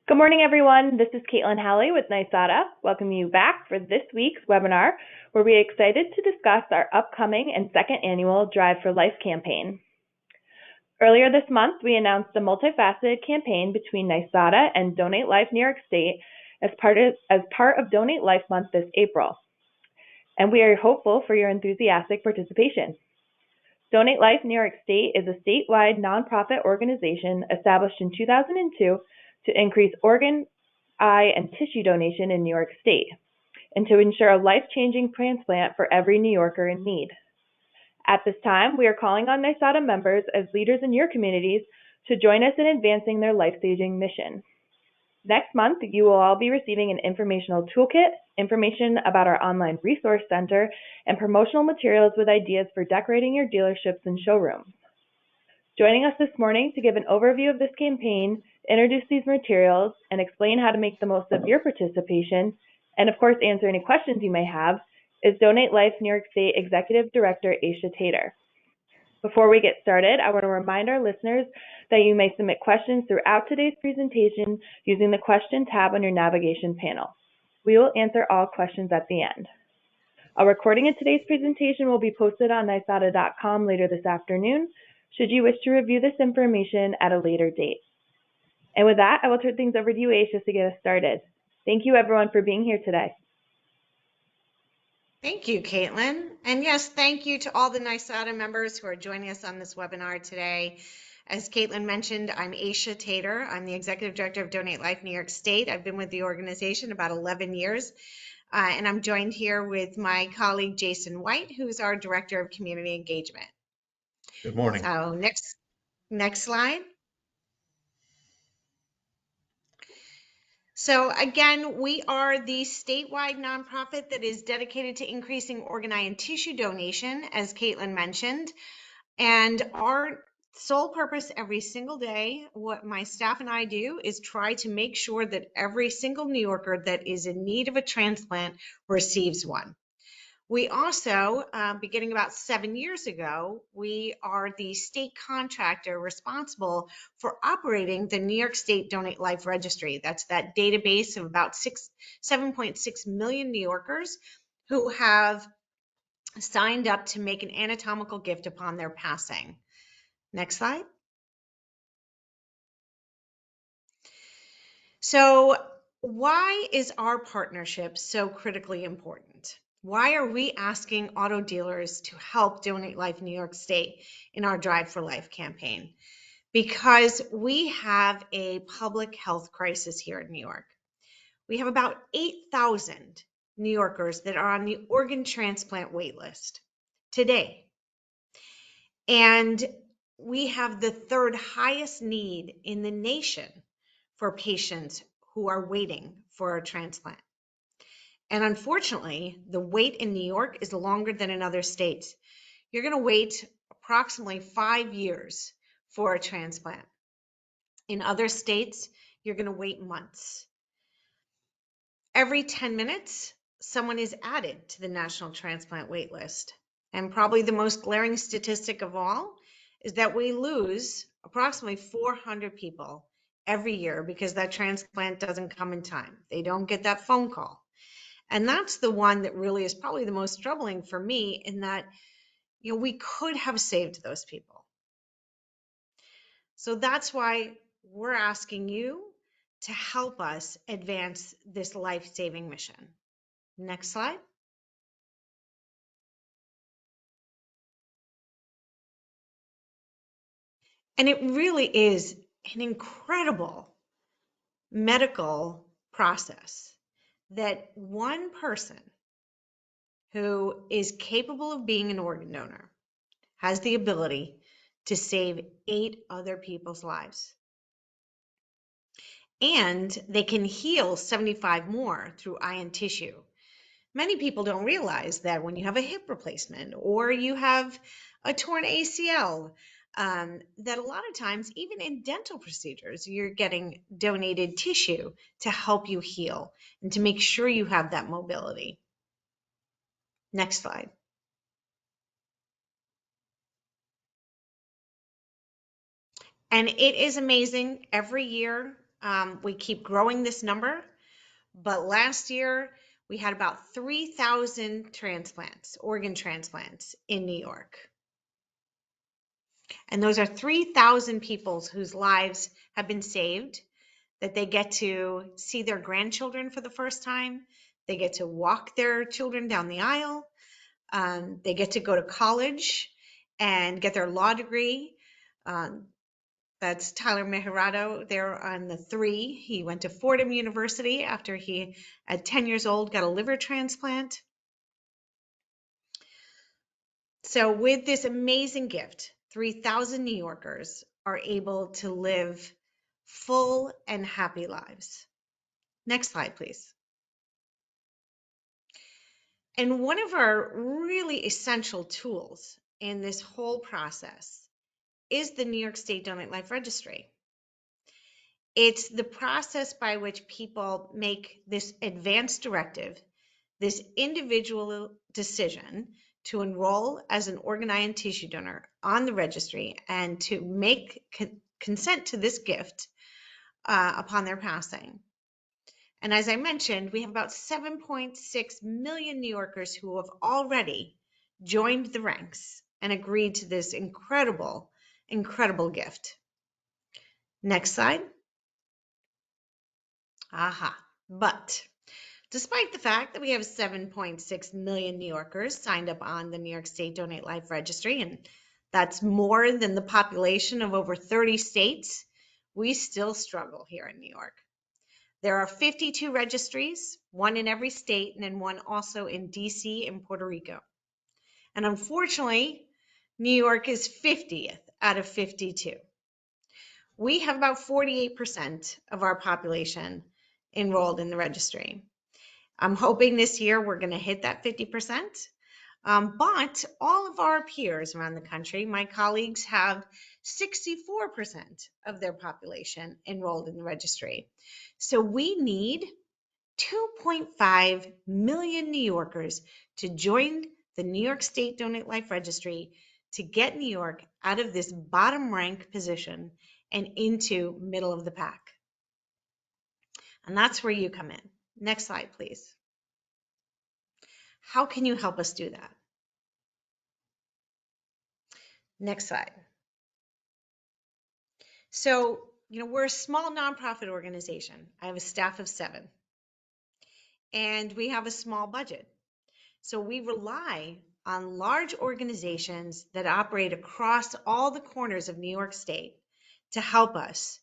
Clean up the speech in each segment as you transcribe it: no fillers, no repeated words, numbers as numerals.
Good morning, everyone. This is Caitlin Halley with NYSADA. Welcome you back for this week's webinar, where we are excited to discuss our upcoming and second annual Drive for Life campaign. Earlier this month, we announced a multifaceted campaign between NYSADA and Donate Life New York State as part of Donate Life Month this April. And we are hopeful for your enthusiastic participation. Donate Life New York State is a statewide nonprofit organization established in 2002 to increase organ, eye, and tissue donation in New York State, and to ensure a life-changing transplant for every New Yorker in need. At this time, we are calling on NYSADA members as leaders in your communities to join us in advancing their life-saving mission. Next month, you will all be receiving an informational toolkit, information about our online resource center, and promotional materials with ideas for decorating your dealerships and showrooms. Joining us this morning to give an overview of this campaign, introduce these materials, and explain how to make the most of your participation, and of course answer any questions you may have, is Donate Life New York State Executive Director Aisha Tater. Before we get started, I want to remind our listeners that you may submit questions throughout today's presentation using the question tab on your navigation panel. We will answer all questions at the end. A recording of today's presentation will be posted on nysada.com later this afternoon, should you wish to review this information at a later date. And with that, I will turn things over to you, Aisha, to get us started. Thank you, everyone, for being here today. Thank you, Caitlin. And yes, thank you to all the NYSADA members who are joining us on this webinar today. As Caitlin mentioned, I'm Aisha Tater. I'm the Executive Director of Donate Life New York State. I've been with the organization about 11 years. And I'm joined here with my colleague, Jason White, who's our Director of Community Engagement. Good morning. So next slide. So again, we are the statewide nonprofit that is dedicated to increasing organ, eye, and tissue donation, as Caitlin mentioned. And our sole purpose every single day, what my staff and I do, is try to make sure that every single New Yorker that is in need of a transplant receives one. We also, beginning about 7 years ago, we are the state contractor responsible for operating the New York State Donate Life Registry. That's that database of about 7.6 million New Yorkers who have signed up to make an anatomical gift upon their passing. Next slide. So why is our partnership so critically important? Why are we asking auto dealers to help Donate Life New York State in our Drive for Life campaign? Because we have a public health crisis here in New York. We have about 8,000 New Yorkers that are on the organ transplant wait list today. And we have the third highest need in the nation for patients who are waiting for a transplant. And unfortunately, the wait in New York is longer than in other states. You're going to wait approximately 5 years for a transplant. In other states, you're going to wait months. Every 10 minutes, someone is added to the national transplant wait list. And probably the most glaring statistic of all is that we lose approximately 400 people every year because that transplant doesn't come in time. They don't get that phone call. And that's the one that really is probably the most troubling for me, in that, we could have saved those people. So that's why we're asking you to help us advance this life-saving mission. Next slide. And it really is an incredible medical process that one person who is capable of being an organ donor has the ability to save 8 other people's lives. And they can heal 75 more through eye and tissue. Many people don't realize that when you have a hip replacement or you have a torn ACL, that a lot of times, even in dental procedures, you're getting donated tissue to help you heal and to make sure you have that mobility. Next slide. And it is amazing. Every year, We keep growing this number, but last year we had about 3,000 transplants, organ transplants in New York. And those are 3,000 people whose lives have been saved, that they get to see their grandchildren for the first time. They get to walk their children down the aisle. They get to go to college and get their law degree. That's Tyler Meherado there on the 3. He went to Fordham University after he, at 10 years old, got a liver transplant. So with this amazing gift, 3,000 New Yorkers are able to live full and happy lives. Next slide, please. And one of our really essential tools in this whole process is the New York State Donate Life Registry. It's the process by which people make this advance directive, this individual decision to enroll as an organ, eye, and tissue donor on the registry and to make consent to this gift upon their passing. And as I mentioned, we have about 7.6 million New Yorkers who have already joined the ranks and agreed to this incredible, incredible gift. Next slide. But despite the fact that we have 7.6 million New Yorkers signed up on the New York State Donate Life Registry, and that's more than the population of over 30 states, we still struggle here in New York. There are 52 registries, one in every state, and then one also in DC and Puerto Rico. And unfortunately, New York is 50th out of 52. We have about 48% of our population enrolled in the registry. I'm hoping this year we're going to hit that 50%. But all of our peers around the country, my colleagues, have 64% of their population enrolled in the registry. So we need 2.5 million New Yorkers to join the New York State Donate Life Registry to get New York out of this bottom rank position and into middle of the pack. And that's where you come in. Next slide, please. How can you help us do that? Next slide. So, we're a small nonprofit organization. I have a staff of 7. And we have a small budget. So we rely on large organizations that operate across all the corners of New York State to help us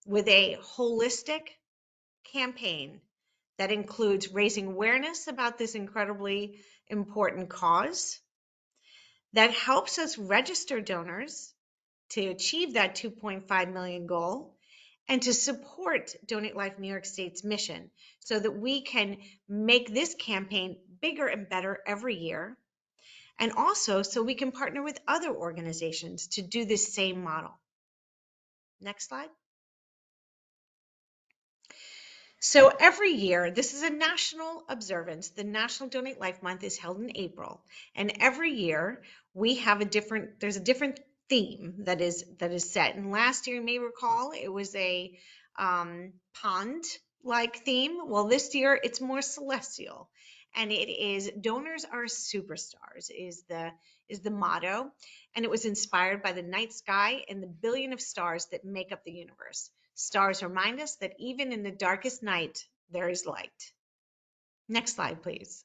with a holistic campaign that includes raising awareness about this incredibly important cause, that helps us register donors to achieve that 2.5 million goal, and to support Donate Life New York State's mission so that we can make this campaign bigger and better every year, and also so we can partner with other organizations to do this same model. Next slide. So every year, this is a national observance. The National Donate Life Month is held in April, and every year we have there's a different theme that is set. And last year, you may recall, it was a pond-like theme. Well, this year it's more celestial, and it is "Donors Are Superstars" is the motto, and it was inspired by the night sky and the billion of stars that make up the universe. Stars remind us that even in the darkest night, there is light. Next slide, please.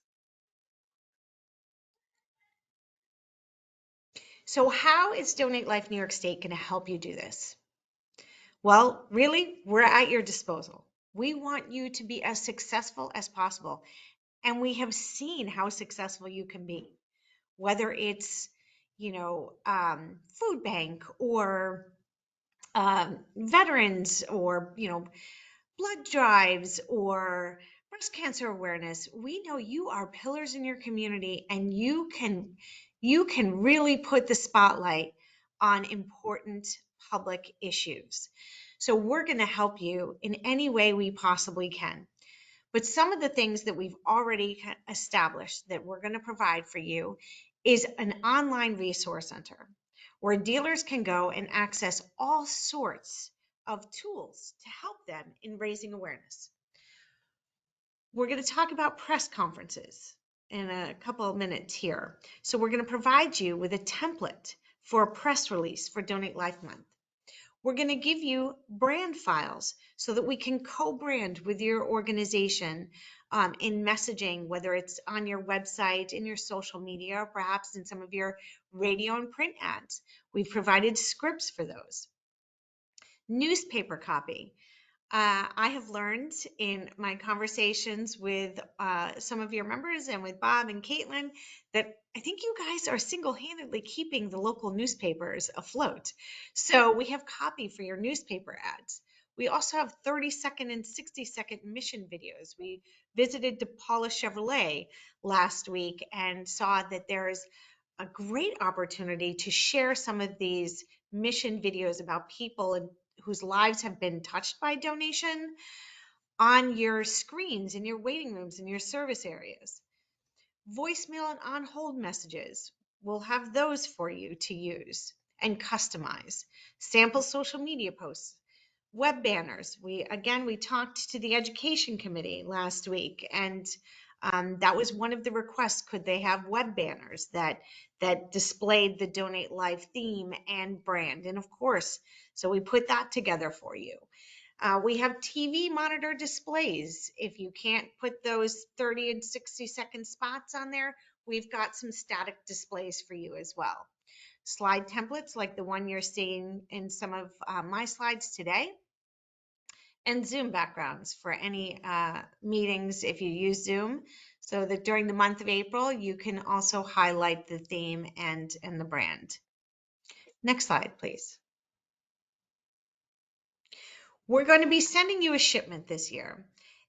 So how is Donate Life New York State going to help you do this? Well, really, we're at your disposal. We want you to be as successful as possible. And we have seen how successful you can be, whether it's, food bank or veterans or, blood drives or breast cancer awareness. We know you are pillars in your community, and you can really put the spotlight on important public issues. So we're going to help you in any way we possibly can. But some of the things that we've already established that we're going to provide for you is an online resource center where dealers can go and access all sorts of tools to help them in raising awareness. We're going to talk about press conferences in a couple of minutes here. So we're going to provide you with a template for a press release for Donate Life Month. We're going to give you brand files so that we can co-brand with your organization in messaging, whether it's on your website, in your social media, or perhaps in some of your radio and print ads. We've provided scripts for those. Newspaper copy. I have learned in my conversations with some of your members and with Bob and Caitlin that I think you guys are single-handedly keeping the local newspapers afloat. So we have copy for your newspaper ads. We also have 30-second and 60-second mission videos. We visited DePaula Chevrolet last week and saw that there is a great opportunity to share some of these mission videos about people and whose lives have been touched by donation on your screens, in your waiting rooms, in your service areas. Voicemail and on-hold messages, we'll have those for you to use and customize. Sample social media posts, web banners. We talked to the education committee last week, and that was one of the requests. Could they have web banners that displayed the Donate Life theme and brand? And of course, so we put that together for you. We have TV monitor displays. If you can't put those 30 and 60-second spots on there, we've got some static displays for you as well. Slide templates like the one you're seeing in some of my slides today. And Zoom backgrounds for any meetings if you use Zoom, so that during the month of April, you can also highlight the theme and the brand. Next slide, please. We're going to be sending you a shipment this year,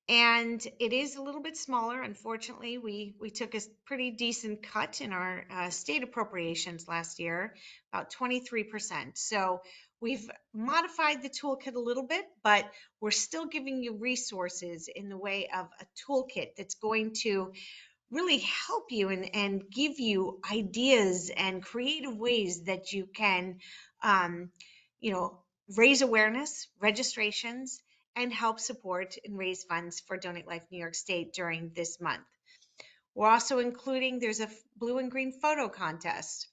and it is a little bit smaller. Unfortunately, we took a pretty decent cut in our state appropriations last year, about 23%. So we've modified the toolkit a little bit, but we're still giving you resources in the way of a toolkit that's going to really help you and give you ideas and creative ways that you can, raise awareness, registrations, and help support and raise funds for Donate Life New York State during this month. We're also including, there's a blue and green photo contest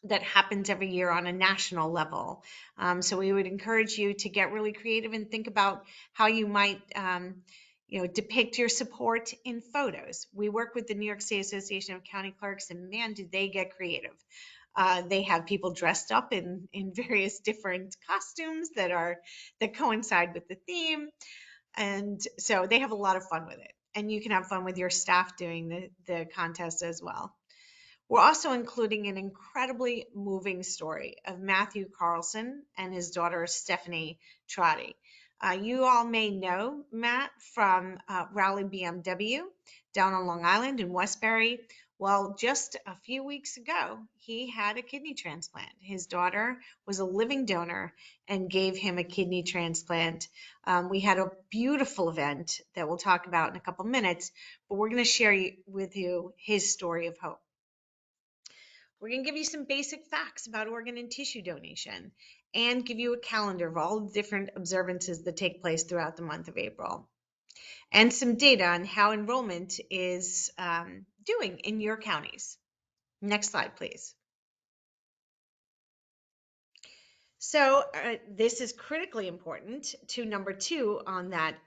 that happens every year on a national level. So we would encourage you to get really creative and think about how you might depict your support in photos. We work with the New York State Association of County Clerks, and man, do they get creative. They have people dressed up in various different costumes that coincide with the theme. And so they have a lot of fun with it. And you can have fun with your staff doing the contest as well. We're also including an incredibly moving story of Matthew Carlson and his daughter, Stephanie Trotty. You all may know Matt from Raleigh BMW down on Long Island in Westbury. Well, just a few weeks ago, he had a kidney transplant. His daughter was a living donor and gave him a kidney transplant. We had a beautiful event that we'll talk about in a couple minutes, but we're going to share with you his story of hope. We're going to give you some basic facts about organ and tissue donation and give you a calendar of all the different observances that take place throughout the month of April, and some data on how enrollment is doing in your counties. Next slide, please. So this is critically important to number 2 on that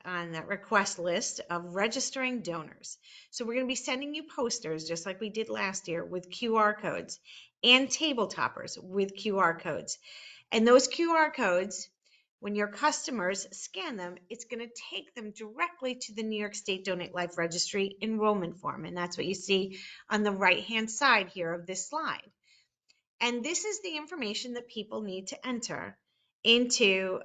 request list of registering donors. So we're going to be sending you posters just like we did last year with QR codes and table toppers with QR codes. And those QR codes, when your customers scan them, it's going to take them directly to the New York State Donate Life Registry enrollment form. And that's what you see on the right-hand side here of this slide. And this is the information that people need to enter into,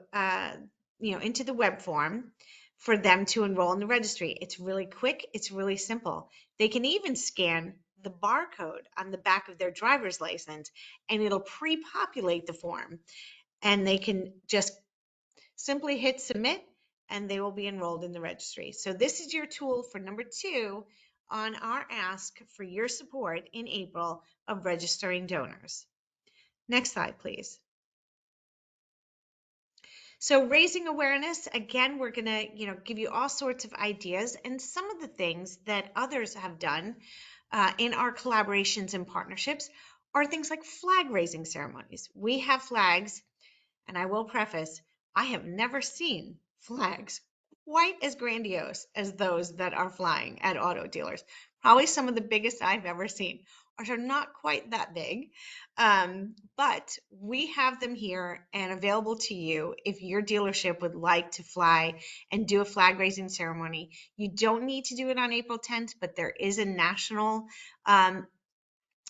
into the web form for them to enroll in the registry. It's really quick. It's really simple. They can even scan the barcode on the back of their driver's license, and it'll pre-populate the form. And they can just simply hit submit, and they will be enrolled in the registry. So this is your tool for number 2 on our ask for your support in April of registering donors. Next slide, please. So raising awareness, again, we're going to, give you all sorts of ideas and some of the things that others have done in our collaborations and partnerships are things like flag raising ceremonies. We have flags, and I will preface, I have never seen flags quite as grandiose as those that are flying at auto dealers. Probably some of the biggest I've ever seen. Ours are not quite that big, but we have them here and available to you if your dealership would like to fly and do a flag raising ceremony. You don't need to do it on April 10th, but there is a national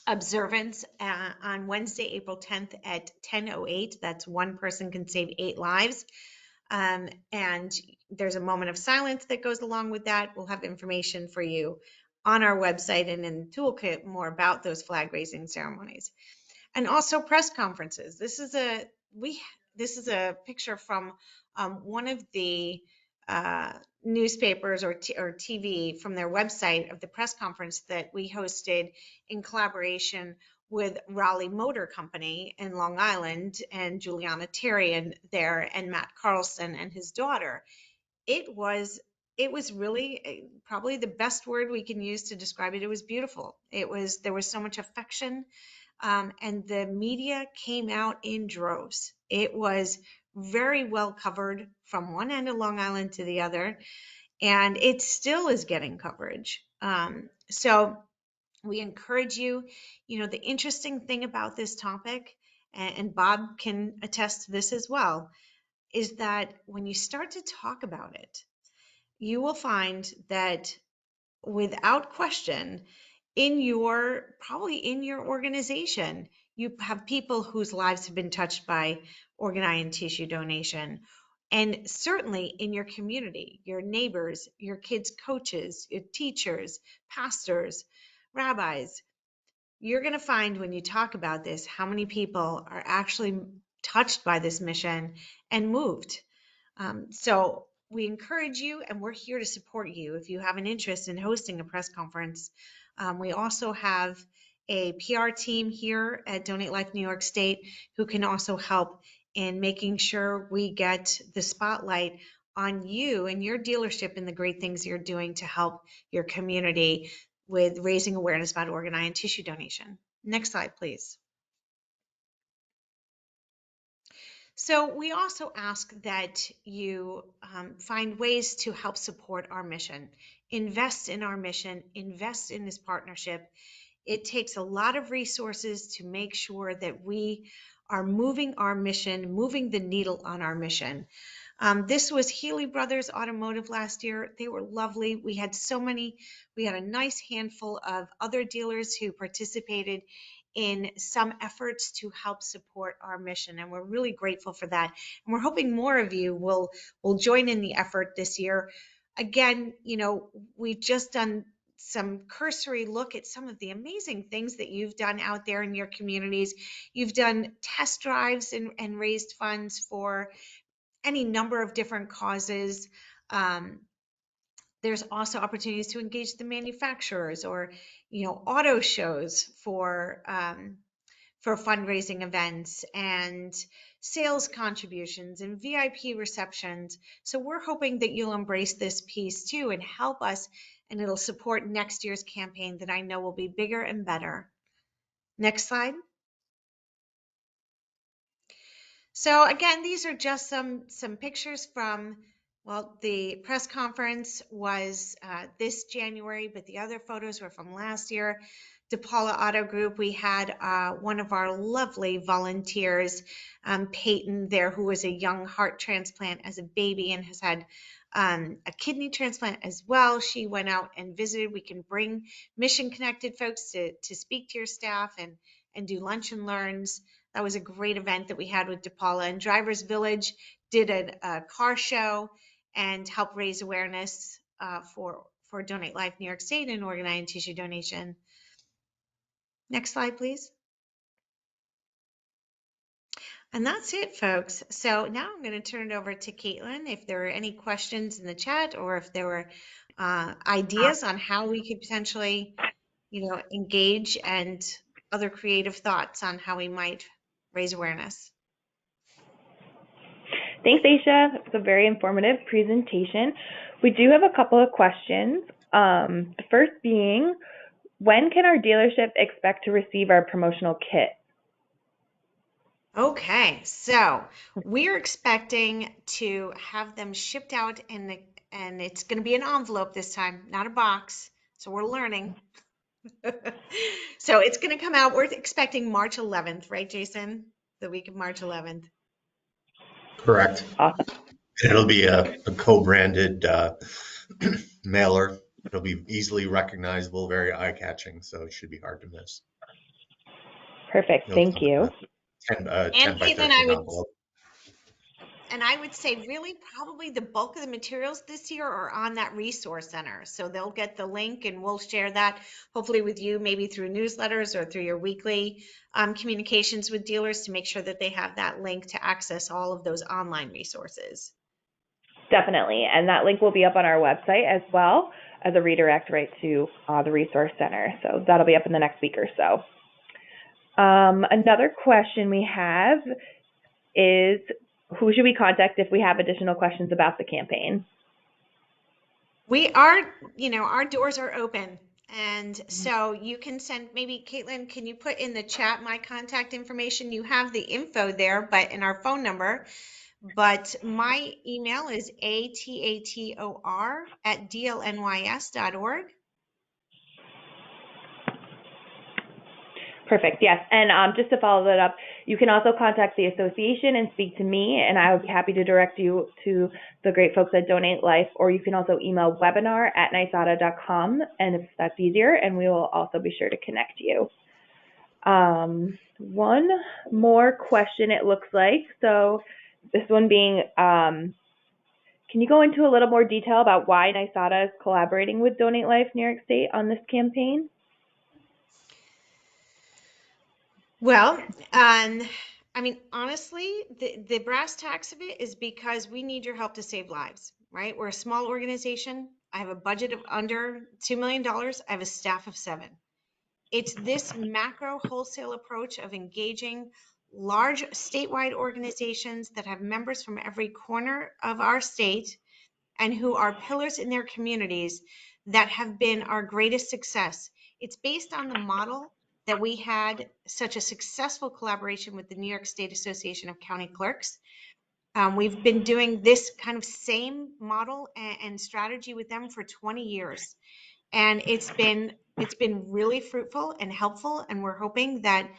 observance on Wednesday, April 10th at 10:08. That's one person can save 8 lives. And there's a moment of silence that goes along with that. We'll have information for you on our website and in the toolkit more about those flag raising ceremonies. And also press conferences. This is a picture from one of the newspapers or TV from their website of the press conference that we hosted in collaboration with Raleigh Motor Company in Long Island and Juliana Terry there and Matt Carlson and his daughter. It was really probably the best word we can use to describe it. It was beautiful. There was so much affection, and the media came out in droves. It was very well covered from one end of Long Island to the other, and it still is getting coverage. So we encourage you, the interesting thing about this topic, and Bob can attest to this as well, is that when you start to talk about it, you will find that without question, probably in your organization, you have people whose lives have been touched by organ, eye, and tissue donation. And certainly in your community, your neighbors, your kids' coaches, your teachers, pastors, rabbis, you're going to find when you talk about this how many people are actually touched by this mission and moved. So we encourage you, and we're here to support you if you have an interest in hosting a press conference. We also have a PR team here at Donate Life New York State who can also help in making sure we get the spotlight on you and your dealership and the great things you're doing to help your community with raising awareness about organ, eye, and tissue donation. Next slide, please. So we also ask that you find ways to help support our mission, invest in our mission, invest in this partnership. It takes a lot of resources to make sure that we are moving our mission, moving the needle on our mission. This was Healy Brothers Automotive last year. They were lovely. We had a nice handful of other dealers who participated in some efforts to help support our mission, and we're really grateful for that. And we're hoping more of you will join in the effort this year. Again, we've just done some cursory look at some of the amazing things that you've done out there in your communities. You've done test drives and raised funds for any number of different causes. There's also opportunities to engage the manufacturers or, auto shows for fundraising events and sales contributions and VIP receptions. So we're hoping that you'll embrace this piece too and help us, and it'll support next year's campaign that I know will be bigger and better. Next slide. So again, these are just some pictures from, the press conference was this January, but the other photos were from last year. DePaula Auto Group, we had one of our lovely volunteers, Peyton there, who was a young heart transplant as a baby and has had a kidney transplant as well. She went out and visited. We can bring mission connected folks to speak to your staff and do lunch and learns. That was a great event that we had with DePaula. And Drivers Village did a car show and helped raise awareness for Donate Life New York State and organ, eye, and tissue donation. Next slide, please. And that's it, folks. So now I'm going to turn it over to Caitlin. If there are any questions in the chat or if there were ideas on how we could potentially, engage and other creative thoughts on how we might raise awareness. Thanks, Aisha. It was a very informative presentation. We do have a couple of questions. The first being, when can our dealership expect to receive our promotional kit? Okay, so we're expecting to have them shipped out and it's going to be an envelope this time, not a box. So we're learning. So it's going to come out. We're expecting March 11th, right, Jason? The week of March 11th. Correct. Awesome. It'll be a co-branded mailer. It'll be easily recognizable, very eye-catching, so it should be hard to miss. Perfect. It'll Thank come in you. a 10 by Caitlin, 13 envelope. I would say really probably the bulk of the materials this year are on that resource center. So they'll get the link and we'll share that hopefully with you, maybe through newsletters or through your weekly communications with dealers to make sure that they have that link to access all of those online resources. Definitely. And that link will be up on our website as well as a redirect right to the Resource Center. So that'll be up in the next week or so. Another question we have is, who should we contact if we have additional questions about the campaign? We are, our doors are open. And so you can send, maybe Caitlin, can you put in the chat my contact information? You have the info there, but in our phone number. But my email is ator@dlnys.org. Perfect. Yes. And just to follow that up, you can also contact the association and speak to me, and I would be happy to direct you to the great folks at Donate Life, or you can also email webinar@niceauto.com, and if that's easier, and we will also be sure to connect you. One more question, it looks like. So this one being, can you go into a little more detail about why NYSADA is collaborating with Donate Life New York State on this campaign? Well, honestly, the brass tacks of it is because we need your help to save lives, right? We're a small organization. I have a budget of under $2 million. I have a staff of 7. It's this macro wholesale approach of engaging large statewide organizations that have members from every corner of our state and who are pillars in their communities that have been our greatest success. It's based on the model that we had such a successful collaboration with the New York State Association of County Clerks. We've been doing this kind of same model and strategy with them for 20 years. And it's been really fruitful and helpful. And we're hoping that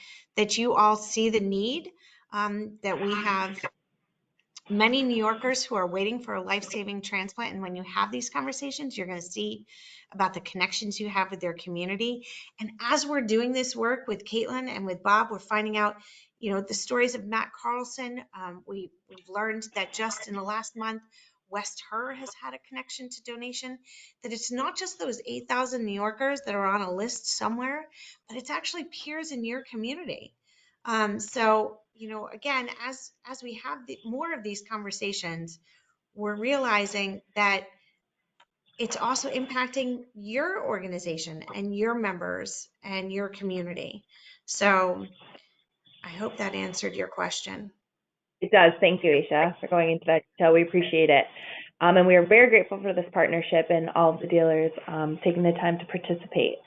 you all see the need, that we have many New Yorkers who are waiting for a life-saving transplant. And when you have these conversations, you're going to see about the connections you have with their community. And as we're doing this work with Caitlin and with Bob, we're finding out, the stories of Matt Carlson. We've learned that just in the last month, West Her has had a connection to donation, that it's not just those 8,000 New Yorkers that are on a list somewhere, but it's actually peers in your community. So, again, as we have more of these conversations, we're realizing that it's also impacting your organization and your members and your community. So I hope that answered your question. It does. Thank you, Aisha, for going into that detail. We appreciate it. And we are very grateful for this partnership and all of the dealers taking the time to participate.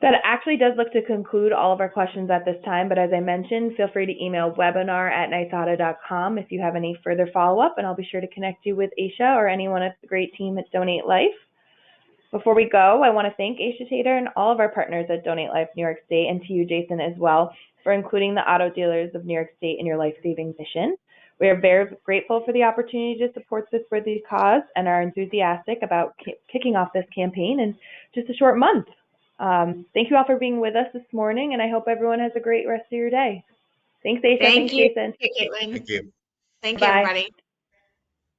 That actually does look to conclude all of our questions at this time, but as I mentioned, feel free to email webinar@niceauto.com if you have any further follow-up, and I'll be sure to connect you with Aisha or anyone at the great team at Donate Life. Before we go, I want to thank Aisha Tater and all of our partners at Donate Life New York State, and to you, Jason, as well, for including the auto dealers of New York State in your life-saving mission. We are very grateful for the opportunity to support this worthy cause and are enthusiastic about kicking off this campaign in just a short month. Thank you all for being with us this morning, and I hope everyone has a great rest of your day. Thanks, Aisha. Thanks, you. Jason. Thank you, Caitlin. Thank you. Thank you, everybody.